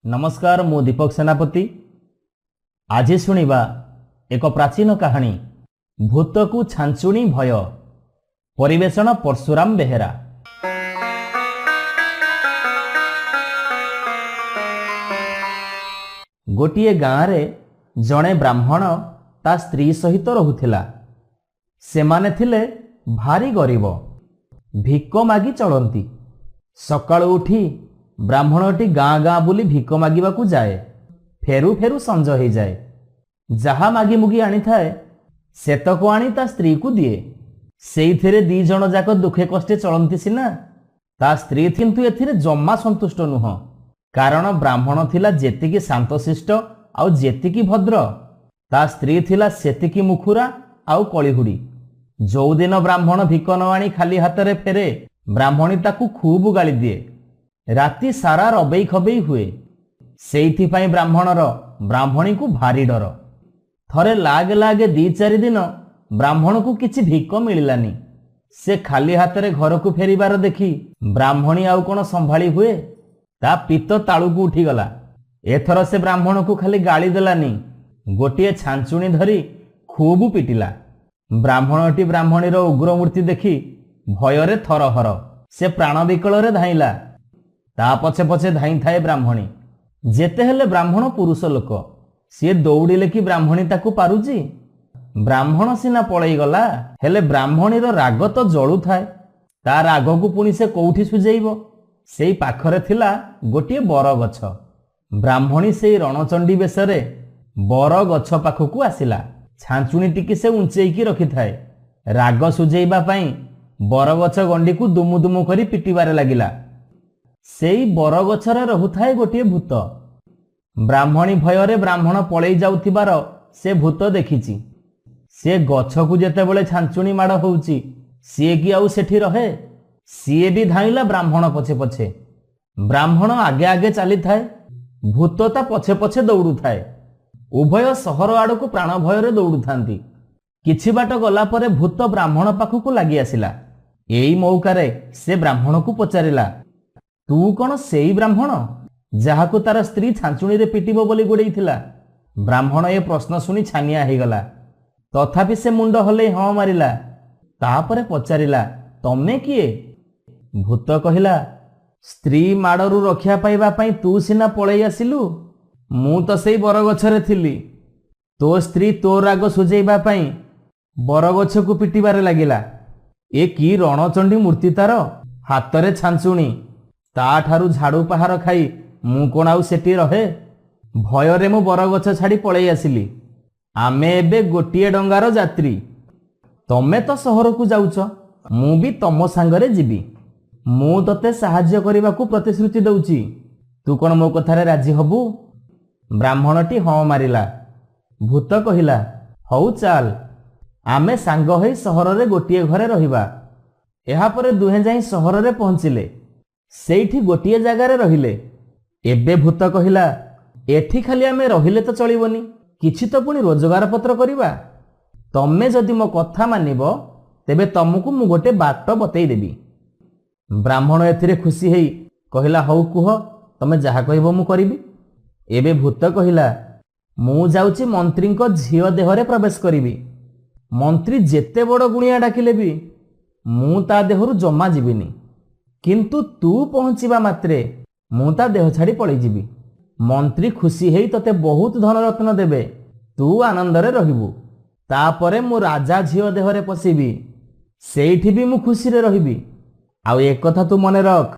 नमस्कार मु दीपक सेनापति। आज शुणिबा एक प्राचीन कहानी भूत को छांचुणी भय। परिवेषण परशुराम बेहेरा। गोटिए गाँव रे जड़े ब्राह्मण ता स्त्री सहित रहुथिला। सेमाने थिले भारी गरीब, भिक मागी चलती। सकाळु उठी ब्राह्मणटी गाँ गाँ बुली भिक मागिबाकू जाए। फेरु फेरु संज हो जाए। जहा मागी मुगी आनी थाए सेतक आनी ता स्त्री को दिए। सेइथिरे दी जण जाक दुखे कष्टे चलती सिना, ता स्त्री किंतु एथिरे जम्मा संतुष्ट नुह। कारण ब्राह्मण थिला जेतिकी शांतशिष्ट आउ जेतिकी भद्र, ता स्त्री थिला सेतिकी मुखुरा आउ कलिहुडी। जो दिन ब्राह्मण भिक न आनी खाली हाथ में फेरे, ब्राह्मणी ताकू खूब गाली दिए। राति सारा रबेई खबेई हुए। सेइथिपाई ब्राह्मणर ब्राह्मणी को भारी डर। थरे लागे लागे दी चारि दिन ब्राह्मण को किछि भिक मिलिलानी। से खाली हाथ रे घर को फेरिबार देखी ब्राह्मणी आउ कोन संभाली हुए, ता पित्त तालुकू उठीगला। एथर से ब्राह्मण को खाली गाली देलानी, गोटिए छांचुणी धरी खूब पिटिला। ब्राह्मणटी ब्राह्मणीर उग्र मूर्ति देखी भୟରେ थरहर। से प्राण विकल रे धाइला। ता पछे पछे धाई थाए ब्राह्मणी। जेते हेले ब्राह्मण पुरुष लोक, सी दौड़िले कि ब्राह्मणी ताकू पारुची। ब्राह्मण सिना पलई गला, हेले ब्राह्मणीर राग तो जळु थाए। ता राग को पुणी से कोउठी सुझेइबो। सेई पाखरे थिला गोटिए बर गछ। ब्राह्मणी सेई रणचंडी बेशरे बर गछ पाखकू आसिला। छांचुणी टिकी से उंचेईकी रखि थाए। राग सुझेइबा पई बरगछ गंडी को दुमु दुमु करी पिटिबारे लागिला। सेई बरगछरे रहुथाए गोटिए भूत। ब्राह्मणी भୟରେ ब्राह्मण पलई जाउथिबार से भूत देखिछि। से गछ को जेतेबेले छांचुणी माड़ होउछि, सीए कि आउ सेठी रहे। सीए भी धाइला ब्राह्मण पछे पछे। ब्राह्मण आगे आगे चली थाए, भूत ता पछे पछे दौड़ू थाए। उभय सहर आड़क प्राण भୟରେ दौड़ू थांती। किछि बाट गला परे भूत ब्राह्मण पाखकू लागि आसिला। एई मौकारे से ब्राह्मण को पचारिला, तू कौन सेई ब्राह्मण जहाकू तार स्त्री छांचुणी रे पिटिबो बोली गोड़ेइथिला? ब्राह्मण ए प्रश्न सुनी छानिया हो गला। तथापि से मुंड हले हाँ मारिला। तापरे पचारिला, तमे किए? भूत कहिला, स्त्री माड़रू रक्षा पाइबा पई तू सिना पलई आसिलु। मु तो सेई बरगछरे थिली। तो स्त्री तो राग सुझेइबा पई बरगछ को पिटिबारे लागिला। ए की रणचंडी मूर्ति तार, हातरे छांचुणी। ता ठारू झाड़ू पहाड़ खाई मु कोन आउ सेठी रहे? भୟରେ मु बरगछ छाड़ी पलई आसिली। आमे एबे गोटिए डंगार यात्री। तमे तो सहर को जाउछ, मु भी तम सांगरे जीवी। मु तते सहाय्य करिबाकू प्रतिश्रुति दउची। तू कोन मो कथारे राजी हबु? ब्राह्मणटी हाँ मारिला। भूत कहिला, हऊ चाल, आमे सांग होई सहर रे गोटिए घरे रहिबा। एहा परे दुहे जाई सहर रे पहुंचिले। सेठी गोटिए जगारे रहिले। एबे भूत कहिला, एठी खाली आमे रहिले तो चलिबोनी, किछि तो पुणी रोजगार पत्र करिबा। तमे जदि मो कथा मानिबो तेबे तमकू मु गोटे बाट बतई देबी। ब्राह्मण एथिरे खुशी हेई कहिला, हऊ कुह, तमे जाहा कहिबो मु करिबी। एबे भूत कहिला, मु जाउची मंत्रीको झियो देहरे प्रवेश करिबी। मंत्री जेते बड़ गुणिया डाकिले भी मु ता देहरु जमा जीविनी। किंतु तू पहुंचीबा मात्रे मु ता देह छाड़ी पलई जीवी। मंत्री खुशी हेई तते बहुत धन रत्न देबे, तू आनंदरे रहिबू। तापरे मु राजा झियो देहरे पसिबी, सेठी भी मु खुशी रे रहिबी। आउ एक कथा तू मने रख,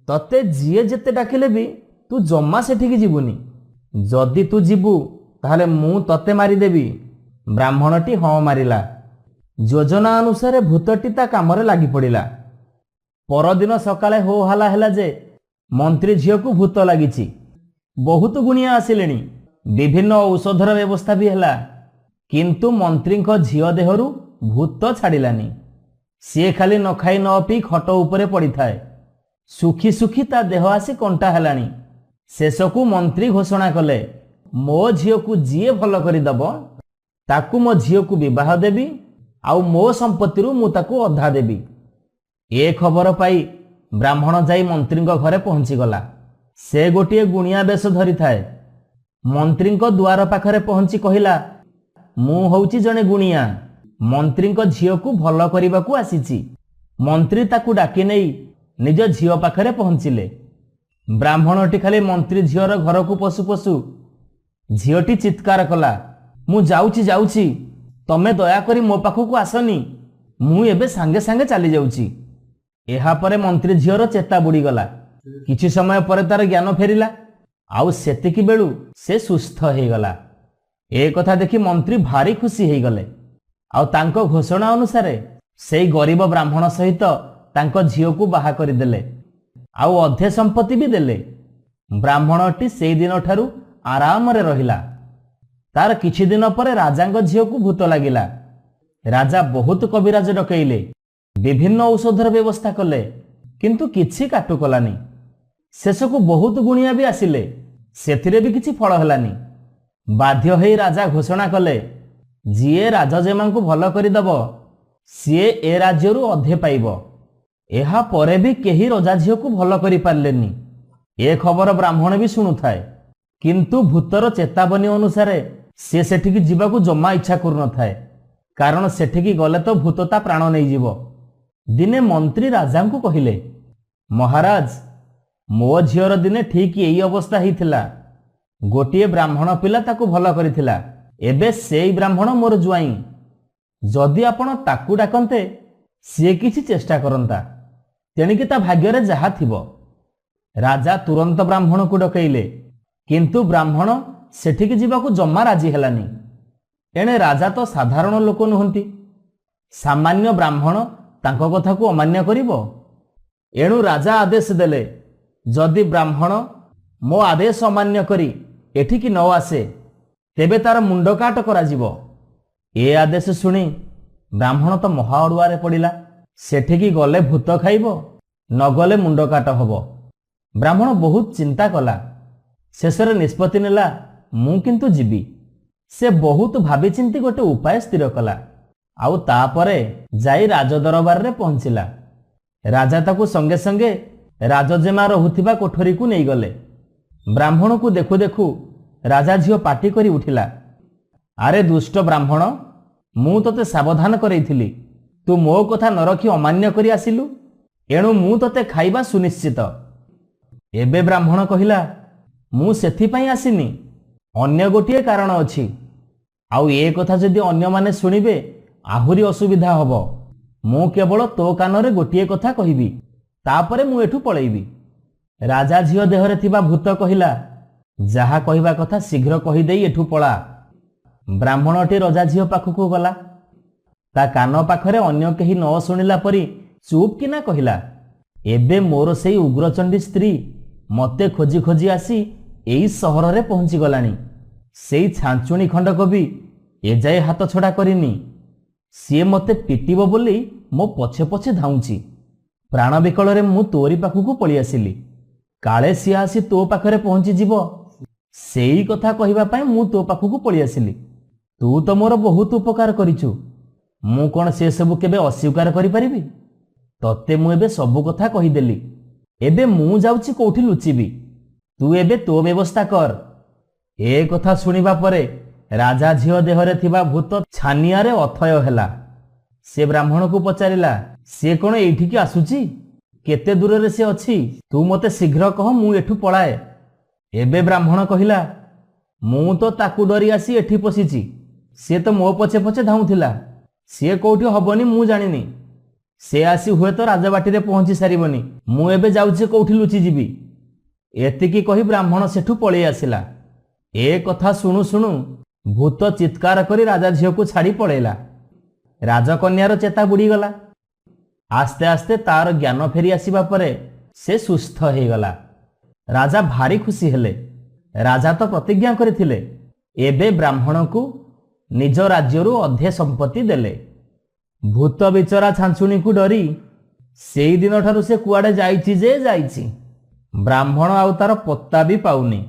तते जिए जेते डाकिले भी तू जम्मा सेठी जीवुनी। जदि तू जीवु ताहले मु तते मारी देबी। ब्राह्मणटी हाँ मारिला। योजना अनुसारे भूतटी ता कामरे लागि पड़िला। परदिन सकाळे हो हाला हैला जे मंत्री झियो को भूत लागिछि। बहुत गुणिया आसिलेनी, विभिन्न औषधर व्यवस्था भी हैला, किंतु मंत्री झियो देहरु भूत छाड़िलानी। सी खाली न खाई न पी खट उपरे पड़ी थाए। सुखी सुखी ता देह आसी कंटा हेलानी। शेषकू मंत्री घोषणा कले, मो झियो को जीए भल करि दबो ताकू मो झियो को विवाह देबी, आउ मो संपत्ति मु ताकू अधा देबी। ए खबर पाई ब्राह्मण जाई मंत्री घरे पहुंची गला। ସେ ଗୋଟିଏ ଗୁଣିଆ ବେଶ ଧରିଥାଏ। ମନ୍ତ୍ରୀଙ୍କ ଦୁଆର ପାଖରେ ପହଞ୍ଚି କହିଲା, ମୁଁ ହଉଛି ଜଣେ ଗୁଣିଆ, ମନ୍ତ୍ରୀଙ୍କ ଝିଅକୁ ଭଲ କରିବାକୁ ଆସିଛି। ମନ୍ତ୍ରୀ ତାକୁ ଡାକି ନେଇ ନିଜ ଝିଅ ପାଖରେ ପହଞ୍ଚିଲେ। ବ୍ରାହ୍ମଣଟି ଖାଲି ମନ୍ତ୍ରୀ ଝିଅର ଘରକୁ ପଶୁ ପଶୁ ଝିଅଟି ଚିତ୍କାର କଲା, ମୁଁ ଯାଉଛି ଯାଉଛି, ତମେ ଦୟାକରି ମୋ ପାଖକୁ ଆସନି, ମୁଁ ଏବେ ସାଙ୍ଗେ ସାଙ୍ଗେ ଚାଲି ଯାଉଛି। ଏହାପରେ ମନ୍ତ୍ରୀ ଝିଅର ଚେତା ବୁଡ଼ିଗଲା। କିଛି ସମୟ ପରେ ତାର ଜ୍ଞାନ ଫେରିଲା, ଆଉ ସେତିକି ବେଳୁ ସେ ସୁସ୍ଥ ହେଇଗଲା। ଏ କଥା ଦେଖି ମନ୍ତ୍ରୀ ଭାରି ଖୁସି ହେଇଗଲେ, ଆଉ ତାଙ୍କ ଘୋଷଣା ଅନୁସାରେ ସେଇ ଗରିବ ବ୍ରାହ୍ମଣ ସହିତ ତାଙ୍କ ଝିଅକୁ ବାହା କରିଦେଲେ, ଆଉ ଅଧେ ସମ୍ପତ୍ତି ବି ଦେଲେ। ବ୍ରାହ୍ମଣଟି ସେଇ ଦିନଠାରୁ ଆରାମରେ ରହିଲା। ତାର କିଛି ଦିନ ପରେ ରାଜାଙ୍କ ଝିଅକୁ ଭୂତ ଲାଗିଲା। ରାଜା ବହୁତ କବିରାଜ ଡକେଇଲେ, ବିଭିନ୍ନ ଔଷଧର ବ୍ୟବସ୍ଥା କଲେ, କିନ୍ତୁ କିଛି କାଟୁ କଲାନି। ଶେଷକୁ ବହୁତ ଗୁଣିଆ ବି ଆସିଲେ, ସେଥିରେ ବି କିଛି ଫଳ ହେଲାନି। ବାଧ୍ୟ ହୋଇ ରାଜା ଘୋଷଣା କଲେ, ଯିଏ ରାଜଜେମାଙ୍କୁ ଭଲ କରିଦେବ ସିଏ ଏ ରାଜ୍ୟରୁ ଅଧେ ପାଇବ। ଏହା ପରେ ବି କେହି ରଜା ଝିଅକୁ ଭଲ କରିପାରିଲେନି। ଏ ଖବର ବ୍ରାହ୍ମଣ ବି ଶୁଣୁଥାଏ, କିନ୍ତୁ ଭୂତର ଚେତାବନୀ ଅନୁସାରେ ସେ ସେଠିକି ଯିବାକୁ ଜମା ଇଚ୍ଛା କରୁନଥାଏ, କାରଣ ସେଠିକି ଗଲେ ତ ଭୂତ ତା ପ୍ରାଣ ନେଇଯିବ। ଦିନେ ମନ୍ତ୍ରୀ ରାଜାଙ୍କୁ କହିଲେ, ମହାରାଜ, ମୋ ଝିଅର ଦିନେ ଠିକ୍ ଏଇ ଅବସ୍ଥା ହେଇଥିଲା। ଗୋଟିଏ ବ୍ରାହ୍ମଣ ପିଲା ତାକୁ ଭଲ କରିଥିଲା, ଏବେ ସେଇ ବ୍ରାହ୍ମଣ ମୋର ଜ୍ୱାଇଁ। ଯଦି ଆପଣ ତାକୁ ଡାକନ୍ତେ ସିଏ କିଛି ଚେଷ୍ଟା କରନ୍ତା, ତେଣିକି ତା ଭାଗ୍ୟରେ ଯାହା ଥିବ। ରାଜା ତୁରନ୍ତ ବ୍ରାହ୍ମଣକୁ ଡକେଇଲେ, କିନ୍ତୁ ବ୍ରାହ୍ମଣ ସେଠିକି ଯିବାକୁ ଜମା ରାଜି ହେଲାନି। ଏଣେ ରାଜା ତ ସାଧାରଣ ଲୋକ ନୁହନ୍ତି, ସାମାନ୍ୟ ବ୍ରାହ୍ମଣ ତାଙ୍କ କଥାକୁ ଅମାନ୍ୟ କରିବ? ଏଣୁ ରାଜା ଆଦେଶ ଦେଲେ, ଯଦି ବ୍ରାହ୍ମଣ ମୋ ଆଦେଶ ଅମାନ୍ୟ କରି ଏଠିକି ନ ଆସେ ତେବେ ତାର ମୁଣ୍ଡ କାଟ କରାଯିବ। ଏ ଆଦେଶ ଶୁଣି ବ୍ରାହ୍ମଣ ତ ମହା ଅଡୁଆରେ ପଡ଼ିଲା। ସେଠିକି ଗଲେ ଭୂତ ଖାଇବ, ନ ଗଲେ ମୁଣ୍ଡ କାଟ ହବ। ବ୍ରାହ୍ମଣ ବହୁତ ଚିନ୍ତା କଲା, ଶେଷରେ ନିଷ୍ପତ୍ତି ନେଲା, ମୁଁ କିନ୍ତୁ ଯିବି। ସେ ବହୁତ ଭାବିଚିନ୍ତି ଗୋଟେ ଉପାୟ ସ୍ଥିର କଲା, ଆଉ ତାପରେ ଯାଇ ରାଜଦରବାରରେ ପହଞ୍ଚିଲା। ରାଜା ତାକୁ ସଙ୍ଗେ ସଙ୍ଗେ ରାଜଜେମା ରହୁଥିବା କୋଠରୀକୁ ନେଇଗଲେ। ବ୍ରାହ୍ମଣକୁ ଦେଖୁ ଦେଖୁ ରାଜା ଝିଅ ପାଟି କରି ଉଠିଲା, ଆରେ ଦୁଷ୍ଟ ବ୍ରାହ୍ମଣ, ମୁଁ ତୋତେ ସାବଧାନ କରେଇଥିଲି, ତୁ ମୋ କଥା ନ ରଖି ଅମାନ୍ୟ କରି ଆସିଲୁ, ଏଣୁ ମୁଁ ତୋତେ ଖାଇବା ସୁନିଶ୍ଚିତ। ଏବେ ବ୍ରାହ୍ମଣ କହିଲା, ମୁଁ ସେଥିପାଇଁ ଆସିନି, ଅନ୍ୟ ଗୋଟିଏ କାରଣ ଅଛି। ଆଉ ଏ କଥା ଯଦି ଅନ୍ୟମାନେ ଶୁଣିବେ ଆହୁରି ଅସୁବିଧା ହବ। ମୁଁ କେବଳ ତୋ କାନରେ ଗୋଟିଏ କଥା କହିବି, ତାପରେ ମୁଁ ଏଠୁ ପଳେଇବି। ରାଜା ଝିଅ ଦେହରେ ଥିବା ଭୂତ କହିଲା, ଯାହା କହିବା କଥା ଶୀଘ୍ର କହିଦେଇ ଏଠୁ ପଳା। ବ୍ରାହ୍ମଣଟି ରଜା ଝିଅ ପାଖକୁ ଗଲା। ତା କାନ ପାଖରେ ଅନ୍ୟ କେହି ନ ଶୁଣିଲା ପରି ଚୁପ୍ କିନା କହିଲା, ଏବେ ମୋର ସେଇ ଉଗ୍ରଚଣ୍ଡୀ ସ୍ତ୍ରୀ ମତେ ଖୋଜି ଖୋଜି ଆସି ଏଇ ସହରରେ ପହଞ୍ଚିଗଲାଣି। ସେଇ ଛାଞ୍ଚୁଣୀ ଖଣ୍ଡକ ବି ଏଯାଏ ହାତ ଛଡ଼ା କରିନି। ସିଏ ମତେ ପିଟିବ ବୋଲି ମୋ ପଛେ ପଛେ ଧାଉଁଛି। ପ୍ରାଣ ବିକଳରେ ମୁଁ ତୋରି ପାଖକୁ ପଳେଇ ଆସିଲି, କାଳେ ସିଏ ଆସି ତୋ ପାଖରେ ପହଞ୍ଚିଯିବ, ସେଇ କଥା କହିବା ପାଇଁ ମୁଁ ତୋ ପାଖକୁ ପଳେଇ ଆସିଲି। ତୁ ତ ମୋର ବହୁତ ଉପକାର କରିଛୁ, ମୁଁ କ'ଣ ସେସବୁ କେବେ ଅସ୍ୱୀକାର କରିପାରିବି? ତତେ ମୁଁ ଏବେ ସବୁ କଥା କହିଦେଲି, ଏବେ ମୁଁ ଯାଉଛି କୋଉଠି ଲୁଚିବି, ତୁ ଏବେ ତୋ ବ୍ୟବସ୍ଥା କର। ଏ କଥା ଶୁଣିବା ପରେ ରାଜା ଝିଅ ଦେହରେ ଥିବା ଭୂତ ଛାନିଆରେ ଅଥୟ ହେଲା। ସେ ବ୍ରାହ୍ମଣକୁ ପଚାରିଲା, ସିଏ କ'ଣ ଏଇଠିକି ଆସୁଛି? କେତେ ଦୂରରେ ସେ ଅଛି? ତୁ ମତେ ଶୀଘ୍ର କହ, ମୁଁ ଏଠୁ ପଳାଏ। ଏବେ ବ୍ରାହ୍ମଣ କହିଲା, ମୁଁ ତ ତାକୁ ଡରି ଆସି ଏଠି ପଶିଛି, ସିଏ ତ ମୋ ପଛେ ପଛେ ଧାଉଁଥିଲା। ସିଏ କୋଉଠି ହବନି ମୁଁ ଜାଣିନି, ସେ ଆସି ହୁଏତ ରାଜବାଟିରେ ପହଞ୍ଚି ସାରିବନି, ମୁଁ ଏବେ ଯାଉଛି କୋଉଠି ଲୁଚିଯିବି। ଏତିକି କହି ବ୍ରାହ୍ମଣ ସେଠୁ ପଳେଇ ଆସିଲା। ଏ କଥା ଶୁଣୁ ଶୁଣୁ ଭୂତ ଚିତ୍କାର କରି ରାଜା ଝିଅକୁ ଛାଡ଼ି ପଳେଇଲା। ରାଜକନ୍ୟାର ଚେତା ବୁଡ଼ିଗଲା। ଆସ୍ତେ ଆସ୍ତେ ତାର ଜ୍ଞାନ ଫେରି ଆସିବା ପରେ ସେ ସୁସ୍ଥ ହେଇଗଲା। ରାଜା ଭାରି ଖୁସି ହେଲେ। ରାଜା ତ ପ୍ରତିଜ୍ଞା କରିଥିଲେ, ଏବେ ବ୍ରାହ୍ମଣକୁ ନିଜ ରାଜ୍ୟରୁ ଅଧେ ସମ୍ପତ୍ତି ଦେଲେ। ଭୂତ ବିଚରା ଛାଞ୍ଚୁଣୀକୁ ଡରି ସେଇ ଦିନଠାରୁ ସେ କୁଆଡ଼େ ଯାଇଛି ଯେ ଯାଇଛି। ବ୍ରାହ୍ମଣ ଆଉ ତାର ପତ୍ତା ବି ପାଉନି।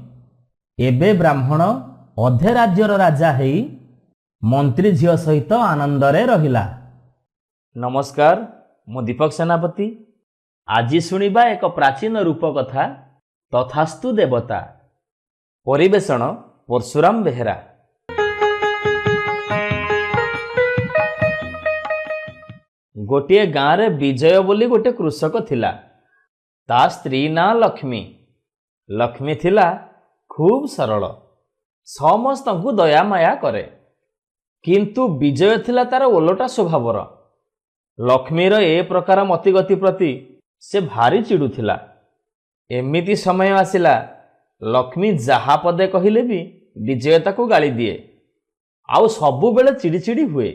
ଏବେ ବ୍ରାହ୍ମଣ ଅଧେ ରାଜ୍ୟର ରାଜା ହେଇ ମନ୍ତ୍ରୀ ଝିଅ ସହିତ ଆନନ୍ଦରେ ରହିଲା। ନମସ୍କାର, ମୁଁ ଦୀପକ ସେନାପତି। ଆଜି ଶୁଣିବା ଏକ ପ୍ରାଚୀନ ରୂପକଥା ତଥାସ୍ତୁ ଦେବତା। ପରିବେଷଣ ପରଶୁରାମ ବେହେରା। ଗୋଟିଏ ଗାଁରେ ବିଜୟ ବୋଲି ଗୋଟିଏ କୃଷକ ଥିଲା। ତା ସ୍ତ୍ରୀ ନାଁ ଲକ୍ଷ୍ମୀ। ଲକ୍ଷ୍ମୀ ଥିଲା ଖୁବ୍ ସରଳ, ସମସ୍ତଙ୍କୁ ଦୟାମାୟା କରେ। କିନ୍ତୁ ବିଜୟ ଥିଲା ତାର ଓଲଟା ସ୍ୱଭାବର। ଲକ୍ଷ୍ମୀର ଏ ପ୍ରକାର ମତିଗତି ପ୍ରତି ସେ ଭାରି ଚିଡ଼ୁଥିଲା। ଏମିତି ସମୟ ଆସିଲା, ଲକ୍ଷ୍ମୀ ଯାହା ପଦେ କହିଲେ ବି ବିଜୟ ତାକୁ ଗାଳି ଦିଏ, ଆଉ ସବୁବେଳେ ଚିଡ଼ିଚିଡ଼ି ହୁଏ।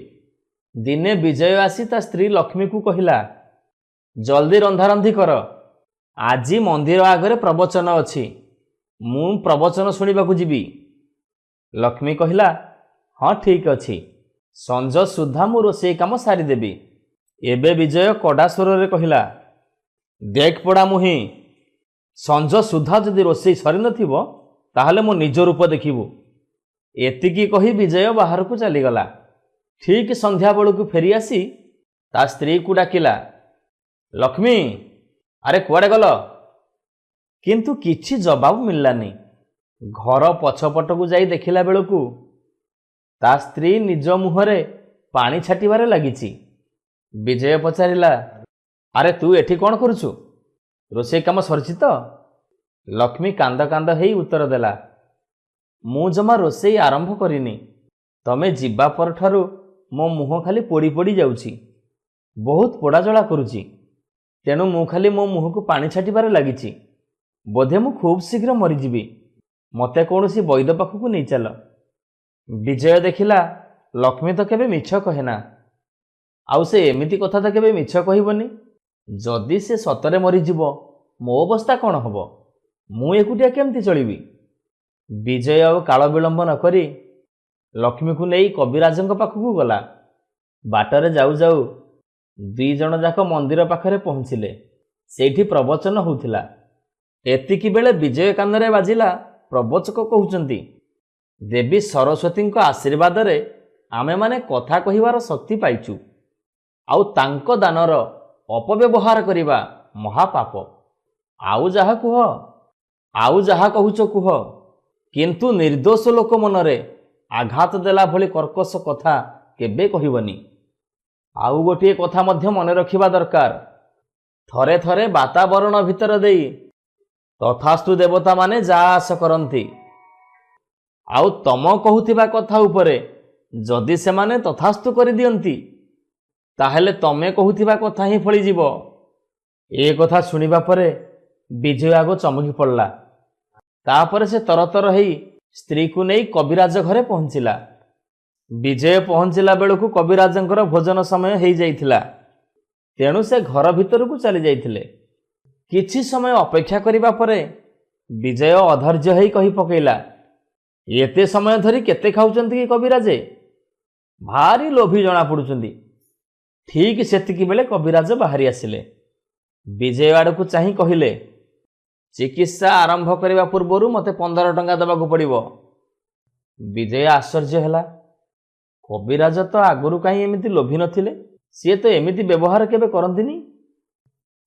ଦିନେ ବିଜୟ ଆସି ତା ସ୍ତ୍ରୀ ଲକ୍ଷ୍ମୀକୁ କହିଲା, ଜଲ୍ଦି ରନ୍ଧାରନ୍ଧି କର, ଆଜି ମନ୍ଦିର ଆଗରେ ପ୍ରବଚନ ଅଛି, ମୁଁ ପ୍ରବଚନ ଶୁଣିବାକୁ ଯିବି। ଲକ୍ଷ୍ମୀ କହିଲା, ହଁ ଠିକ୍ ଅଛି, ସଞ୍ଜ ସୁଦ୍ଧା ମୁଁ ରୋଷେଇ କାମ ସାରିଦେବି। ଏବେ ବିଜୟ କଡ଼ା ସ୍ୱରରେ କହିଲା, ଦେଖ ପୋଡ଼ା ମୁହିଁ, ସଞ୍ଜ ସୁଦ୍ଧା ଯଦି ରୋଷେଇ ସରିନଥିବ ତାହେଲେ ମୋ ନିଜ ରୂପ ଦେଖିବୁ। ଏତିକି କହି ବିଜୟ ବାହାରକୁ ଚାଲିଗଲା। ଠିକ୍ ସନ୍ଧ୍ୟା ବେଳକୁ ଫେରିଆସି ତା ସ୍ତ୍ରୀକୁ ଡାକିଲା, ଲକ୍ଷ୍ମୀ, ଆରେ କୁଆଡ଼େ ଗଲ? କିନ୍ତୁ କିଛି ଜବାବ ମିଳିଲାନି। ଘର ପଛପଟକୁ ଯାଇ ଦେଖିଲା ବେଳକୁ ତା ସ୍ତ୍ରୀ ନିଜ ମୁହଁରେ ପାଣି ଛାଟିବାରେ ଲାଗିଛି। ବିଜୟ ପଚାରିଲା, ଆରେ ତୁ ଏଠି କ'ଣ କରୁଛୁ? ରୋଷେଇ କାମ ସରିଛି ତ? ଲକ୍ଷ୍ମୀ କାନ୍ଦ କାନ୍ଦ ହେଇ ଉତ୍ତର ଦେଲା, ମୁଁ ଜମା ରୋଷେଇ ଆରମ୍ଭ କରିନି। ତମେ ଯିବା ପରଠାରୁ ମୋ ମୁହଁ ଖାଲି ପୋଡ଼ି ପୋଡ଼ି ଯାଉଛି, ବହୁତ ପୋଡ଼ାଜଳା କରୁଛି। ତେଣୁ ମୁଁ ଖାଲି ମୋ ମୁହଁକୁ ପାଣି ଛାଟିବାରେ ଲାଗିଛି। ବୋଧେ ମୁଁ ଖୁବ୍ ଶୀଘ୍ର ମରିଯିବି। ମୋତେ କୌଣସି ବୈଦ୍ୟ ପାଖକୁ ନେଇ ଚାଲ। ବିଜୟ ଦେଖିଲା ଲକ୍ଷ୍ମୀ ତ କେବେ ମିଛ କହେନା, ଆଉ ସେ ଏମିତି କଥା ତ କେବେ ମିଛ କହିବନି। ଯଦି ସେ ସତରେ ମରିଯିବ ମୋ ଅବସ୍ଥା କ'ଣ ହେବ? ମୁଁ ଏକୁଟିଆ କେମିତି ଚଳିବି? ବିଜୟ ଆଉ କାଳ ବିଳମ୍ବ ନ କରି ଲକ୍ଷ୍ମୀକୁ ନେଇ କବିରାଜଙ୍କ ପାଖକୁ ଗଲା। ବାଟରେ ଯାଉ ଯାଉ ଦୁଇ ଜଣ ଯାକ ମନ୍ଦିର ପାଖରେ ପହଞ୍ଚିଲେ। ସେଇଠି ପ୍ରବଚନ ହେଉଥିଲା। ଏତିକି ବେଳେ ବିଜୟ କାନରେ ବାଜିଲା, ପ୍ରବଚକ କହୁଛନ୍ତି, ଦେବୀ ସରସ୍ୱତୀଙ୍କ ଆଶୀର୍ବାଦରେ ଆମେମାନେ କଥା କହିବାର ଶକ୍ତି ପାଇଛୁ, ଆଉ ତାଙ୍କ ଦାନର ଅପବ୍ୟବହାର କରିବା ମହାପାପ। ଆଉ ଯାହା କହୁଛ କୁହ, କିନ୍ତୁ ନିର୍ଦ୍ଦୋଷ ଲୋକ ମନରେ ଆଘାତ ଦେଲା ଭଳି କର୍କଶ କଥା କେବେ କହିବନି। ଆଉ ଗୋଟିଏ କଥା ମଧ୍ୟ ମନେ ରଖିବା ଦରକାର, ଥରେ ଥରେ ବାତାବରଣ ଭିତର ଦେଇ ତଥାସ୍ତୁ ଦେବତାମାନେ ଯାଆ ଆସ କରନ୍ତି, ଆଉ ତମ କହୁଥିବା କଥା ଉପରେ ଯଦି ସେମାନେ ତଥାସ୍ତୁ କରିଦିଅନ୍ତି ତାହେଲେ ତମେ କହୁଥିବା କଥା ହିଁ ଫଳିଯିବ। ଏ କଥା ଶୁଣିବା ପରେ ବିଜୟ ଆଗ ଚମକି ପଡ଼ିଲା। ତାପରେ ସେ ତରତର ହେଇ ସ୍ତ୍ରୀକୁ ନେଇ କବିରାଜ ଘରେ ପହଞ୍ଚିଲା। ବିଜୟ ପହଞ୍ଚିଲା ବେଳକୁ କବିରାଜଙ୍କର ଭୋଜନ ସମୟ ହେଇଯାଇଥିଲା। ତେଣୁ ସେ ଘର ଭିତରକୁ ଚାଲି ଯାଇଥିଲେ। କିଛି ସମୟ ଅପେକ୍ଷା କରିବା ପରେ ବିଜୟ ଅଧୈର୍ଯ୍ୟ ହେଇ କହି ପକେଇଲା, ଏତେ ସମୟ ଧରି କେତେ ଖାଉଛନ୍ତି କି କବିରାଜେ? ଭାରି ଲୋଭୀ ଜଣାପଡ଼ୁଛନ୍ତି। ଠିକ୍ ସେତିକି ବେଳେ କବିରାଜ ବାହାରି ଆସିଲେ। ବିଜୟ ଆଡ଼କୁ ଚାହିଁ କହିଲେ, ଚିକିତ୍ସା ଆରମ୍ଭ କରିବା ପୂର୍ବରୁ ମୋତେ 15 ଟଙ୍କା ଦେବାକୁ ପଡ଼ିବ। ବିଜୟ ଆଶ୍ଚର୍ଯ୍ୟ ହେଲା। କବିରାଜ ତ ଆଗରୁ କାହିଁ ଏମିତି ଲୋଭୀ ନଥିଲେ, ସିଏ ତ ଏମିତି ବ୍ୟବହାର କେବେ କରନ୍ତିନି।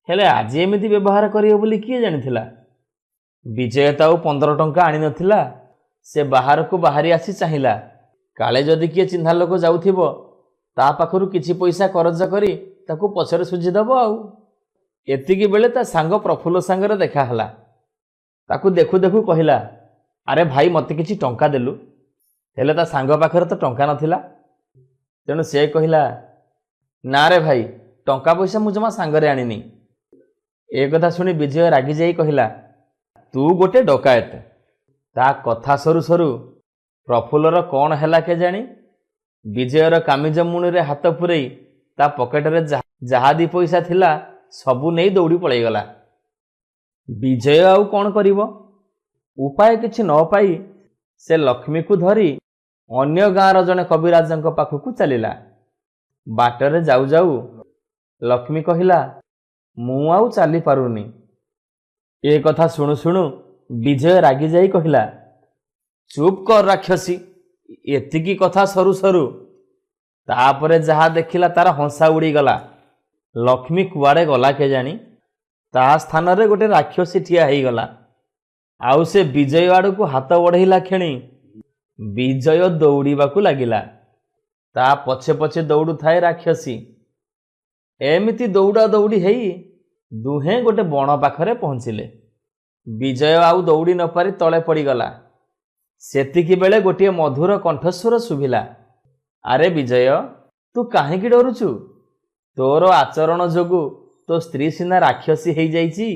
ହେଲେ ଆଜି ଏମିତି ବ୍ୟବହାର କରିବେ ବୋଲି କିଏ ଜାଣିଥିଲା? ବିଜୟ ତ ଆଉ 15 ଟଙ୍କା ଆଣିନଥିଲା। ସେ ବାହାରକୁ ବାହାରି ଆସି ଚାହିଁଲା, କାଳେ ଯଦି କିଏ ଚିହ୍ନା ଲୋକ ଯାଉଥିବ ତା ପାଖରୁ କିଛି ପଇସା କରଜ କରି ତାକୁ ପଛରେ ସୁଝିଦେବ। ଆଉ ଏତିକି ବେଳେ ତା ସାଙ୍ଗ ପ୍ରଫୁଲ୍ଲ ସାଙ୍ଗରେ ଦେଖା ହେଲା। ତାକୁ ଦେଖୁ ଦେଖୁ କହିଲା, ଆରେ ଭାଇ, ମୋତେ କିଛି ଟଙ୍କା ଦେଲୁ। ହେଲେ ତା ସାଙ୍ଗ ପାଖରେ ତ ଟଙ୍କା ନଥିଲା। ତେଣୁ ସେ କହିଲା, ନା ରେ ଭାଇ, ଟଙ୍କା ପଇସା ମୁଁ ଜମା ସାଙ୍ଗରେ ଆଣିନି। ଏ କଥା ଶୁଣି ବିଜୟ ରାଗି ଯାଇ କହିଲା, ତୁ ଗୋଟେ ଡକାୟତ। ତା କଥା ସରୁ ସରୁ ପ୍ରଫୁଲ୍ଲର କ'ଣ ହେଲା କେଜାଣି, ବିଜୟର କାମିଜ ମୁଣିରେ ହାତ ପୂରେଇ ତା ପକେଟରେ ଯାହା ଦି ପଇସା ଥିଲା ସବୁ ନେଇ ଦୌଡ଼ି ପଳେଇଗଲା। ବିଜୟ ଆଉ କ'ଣ କରିବ? ଉପାୟ କିଛି ନ ପାଇ ସେ ଲକ୍ଷ୍ମୀକୁ ଧରି ଅନ୍ୟ ଗାଁର ଜଣେ କବିରାଜଙ୍କ ପାଖକୁ ଚାଲିଲା। ବାଟରେ ଯାଉ ଯାଉ ଲକ୍ଷ୍ମୀ କହିଲା, ମୁଁ ଆଉ ଚାଲିପାରୁନି। ଏ କଥା ଶୁଣୁ ଶୁଣୁ ବିଜୟ ରାଗି ଯାଇ କହିଲା, ଚୁପ୍ କର ରାକ୍ଷସୀ। ଏତିକି କଥା ସରୁ ସରୁ ତାପରେ ଯାହା ଦେଖିଲା ତାର ହଂସା ଉଡ଼ିଗଲା। ଲକ୍ଷ୍ମୀ କୁଆଡ଼େ ଗଲା କେଜାଣି, ତା ସ୍ଥାନରେ ଗୋଟେ ରାକ୍ଷସୀ ଠିଆ ହେଇଗଲା। ଆଉ ସେ ବିଜୟ ଆଡ଼କୁ ହାତ ବଢ଼େଇଲା କ୍ଷଣି ବିଜୟ ଦୌଡ଼ିବାକୁ ଲାଗିଲା। ତା ପଛେ ପଛେ ଦୌଡ଼ୁଥାଏ ରାକ୍ଷସୀ। ଏମିତି ଦୌଡ଼ା ଦୌଡ଼ି ହେଇ ଦୁହେଁ ଗୋଟେ ବଣ ପାଖରେ ପହଞ୍ଚିଲେ। ବିଜୟ ଆଉ ଦୌଡ଼ି ନ ପାରି ତଳେ ପଡ଼ିଗଲା। ସେତିକି ବେଳେ ଗୋଟିଏ ମଧୁର କଣ୍ଠସ୍ୱର ଶୁଭିଲା, ଆରେ ବିଜୟ, ତୁ କାହିଁକି ଡରୁଛୁ? ତୋର ଆଚରଣ ଯୋଗୁଁ ତୋ ସ୍ତ୍ରୀ ସିନା ରାକ୍ଷସୀ ହେଇଯାଇଛି,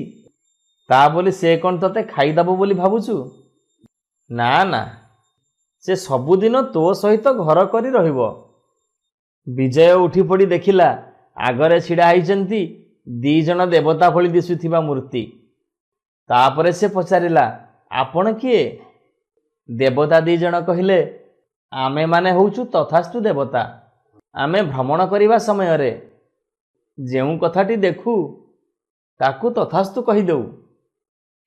ତା ବୋଲି ସେ କ'ଣ ତୋତେ ଖାଇଦେବ ବୋଲି ଭାବୁଛୁ? ନା ନା, ସେ ସବୁଦିନ ତୋ ସହିତ ଘର କରି ରହିବ। ବିଜୟ ଉଠି ପଡ଼ି ଦେଖିଲା ଆଗରେ ଛିଡ଼ା ହେଇଛନ୍ତି 2 ଜଣ ଦେବତା ଭଳି ଦିଶୁଥିବା ମୂର୍ତ୍ତି। ତାପରେ ସେ ପଚାରିଲା, ଆପଣ କିଏ? ଦେବତା 2 ଜଣ କହିଲେ, ଆମେମାନେ ହେଉଛୁ ତଥାସ୍ତୁ ଦେବତା। ଆମେ ଭ୍ରମଣ କରିବା ସମୟରେ ଯେଉଁ କଥାଟି ଦେଖୁ ତାକୁ ତଥାସ୍ତୁ କହିଦେଉ।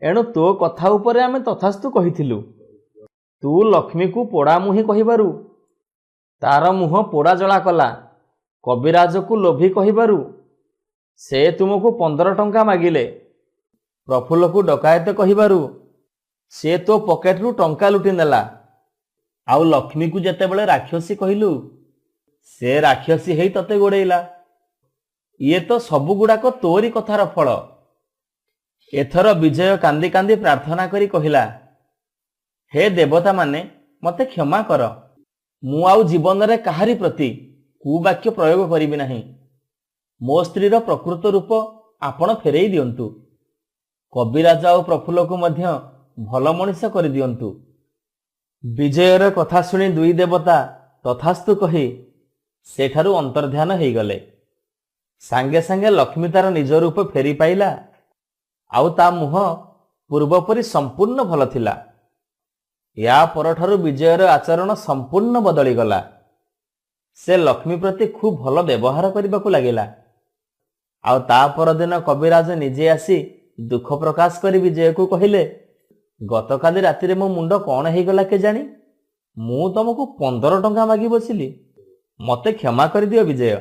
ଏଣୁ ତୋ କଥା ଉପରେ ଆମେ ତଥାସ୍ତୁ କହିଥିଲୁ। ତୁ ଲକ୍ଷ୍ମୀକୁ ପୋଡ଼ା ମୁହିଁ କହିବାରୁ ତାର ମୁହଁ ପୋଡ଼ା ଜଳା କଲା। କବିରାଜକୁ ଲୋଭୀ କହିବାରୁ ସେ ତୁମକୁ 15 ଟଙ୍କା ମାଗିଲେ। ପ୍ରଫୁଲ୍ଲକୁ ଡକାୟତ କହିବାରୁ ସେ ତୋ ପକେଟରୁ ଟଙ୍କା ଲୁଟି ନେଲା। ଆଉ ଲକ୍ଷ୍ମୀକୁ ଯେତେବେଳେ ରାକ୍ଷସୀ କହିଲୁ, ସେ ରାକ୍ଷସୀ ହେଇ ତତେ ଗୋଡ଼େଇଲା। ଇଏ ତ ସବୁଗୁଡ଼ାକ ତୋରି କଥାର ଫଳ। ଏଥର ବିଜୟ କାନ୍ଦି କାନ୍ଦି ପ୍ରାର୍ଥନା କରି କହିଲା, ହେ ଦେବତାମାନେ, ମୋତେ କ୍ଷମା କର। ମୁଁ ଆଉ ଜୀବନରେ କାହାରି ପ୍ରତି କୁବାକ୍ୟ ପ୍ରୟୋଗ କରିବି ନାହିଁ। ମୋ ସ୍ତ୍ରୀର ପ୍ରକୃତ ରୂପ ଆପଣ ଫେରେଇ ଦିଅନ୍ତୁ। କବିରାଜ ଆଉ ପ୍ରଫୁଲ୍ଲକୁ ମଧ୍ୟ ଭଲ ମଣିଷ କରିଦିଅନ୍ତୁ। ବିଜୟର କଥା ଶୁଣି 2 ଦେବତା ତଥାସ୍ତୁ କହି ସେଠାରୁ ଅନ୍ତର୍ଧ୍ୟାନ ହେଇଗଲେ। ସାଙ୍ଗେ ସାଙ୍ଗେ ଲକ୍ଷ୍ମୀ ତାର ନିଜ ରୂପ ଫେରି ପାଇଲା। ଆଉ ତା ମୁହଁ ପୂର୍ବପରି ସମ୍ପୂର୍ଣ୍ଣ ଭଲ ଥିଲା। ୟା ପରଠାରୁ ବିଜୟର ଆଚରଣ ସମ୍ପୂର୍ଣ୍ଣ ବଦଳିଗଲା। ସେ ଲକ୍ଷ୍ମୀ ପ୍ରତି ଖୁବ୍ ଭଲ ବ୍ୟବହାର କରିବାକୁ ଲାଗିଲା। ଆଉ ତା ପରଦିନ କବିରାଜ ନିଜେ ଆସି ଦୁଃଖ ପ୍ରକାଶ କରି ବିଜୟକୁ କହିଲେ, ଗତକାଲି ରାତିରେ ମୋ ମୁଣ୍ଡ କ'ଣ ହେଇଗଲା କେଜାଣି, ମୁଁ ତମକୁ 15 ଟଙ୍କା ମାଗି ବସିଲି। ମୋତେ କ୍ଷମା କରିଦିଅ ବିଜୟ।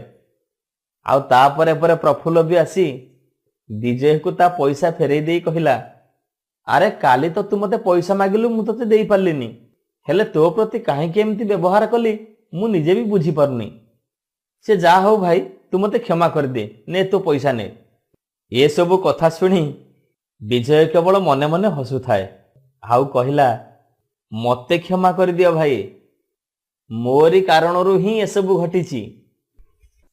ଆଉ ତାପରେ ପରେ ପ୍ରଫୁଲ୍ଲ ବି ଆସି ବିଜୟକୁ ତା ପଇସା ଫେରେଇ ଦେଇ କହିଲା, ଆରେ କାଲି ତ ତୁ ମୋତେ ପଇସା ମାଗିଲୁ, ମୁଁ ତୋତେ ଦେଇପାରିଲିନି। ହେଲେ ତୋ ପ୍ରତି କାହିଁକି ଏମିତି ବ୍ୟବହାର କଲି ମୁଁ ନିଜେ ବି ବୁଝିପାରୁନି। ସେ ଯାହା ହଉ ଭାଇ, ତୁ ମୋତେ କ୍ଷମା କରିଦେ, ନେ ତୋ ପଇସା ନେ। ଏସବୁ କଥା ଶୁଣି ବିଜୟ କେବଳ ମନେ ମନେ ହସୁଥାଏ। ଆଉ କହିଲା, ମୋତେ କ୍ଷମା କରିଦିଅ ଭାଇ, ମୋରି କାରଣରୁ ହିଁ ଏସବୁ ଘଟିଛି।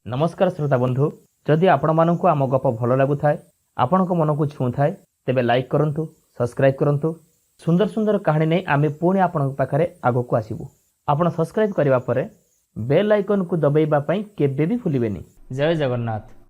ନମସ୍କାର ଶ୍ରୋତା ବନ୍ଧୁ, ଯଦି ଆପଣମାନଙ୍କୁ ଆମ ଗପ ଭଲ ଲାଗୁଥାଏ, ଆପଣଙ୍କ ମନକୁ ଛୁଉଁଥାଏ, ତେବେ ଲାଇକ୍ କରନ୍ତୁ, ସବସ୍କ୍ରାଇବ୍ କରନ୍ତୁ। ସୁନ୍ଦର ସୁନ୍ଦର କାହାଣୀ ନେଇ ଆମେ ପୁଣି ଆପଣଙ୍କ ପାଖରେ ଆଗକୁ ଆସିବୁ। ଆପଣ ସବସ୍କ୍ରାଇବ୍ କରିବା ପରେ ବେଲ୍ ଆଇକନ୍କୁ ଦବାଇବା ପାଇଁ କେବେ ବି ଭୁଲିବେନି। ଜୟ ଜଗନ୍ନାଥ।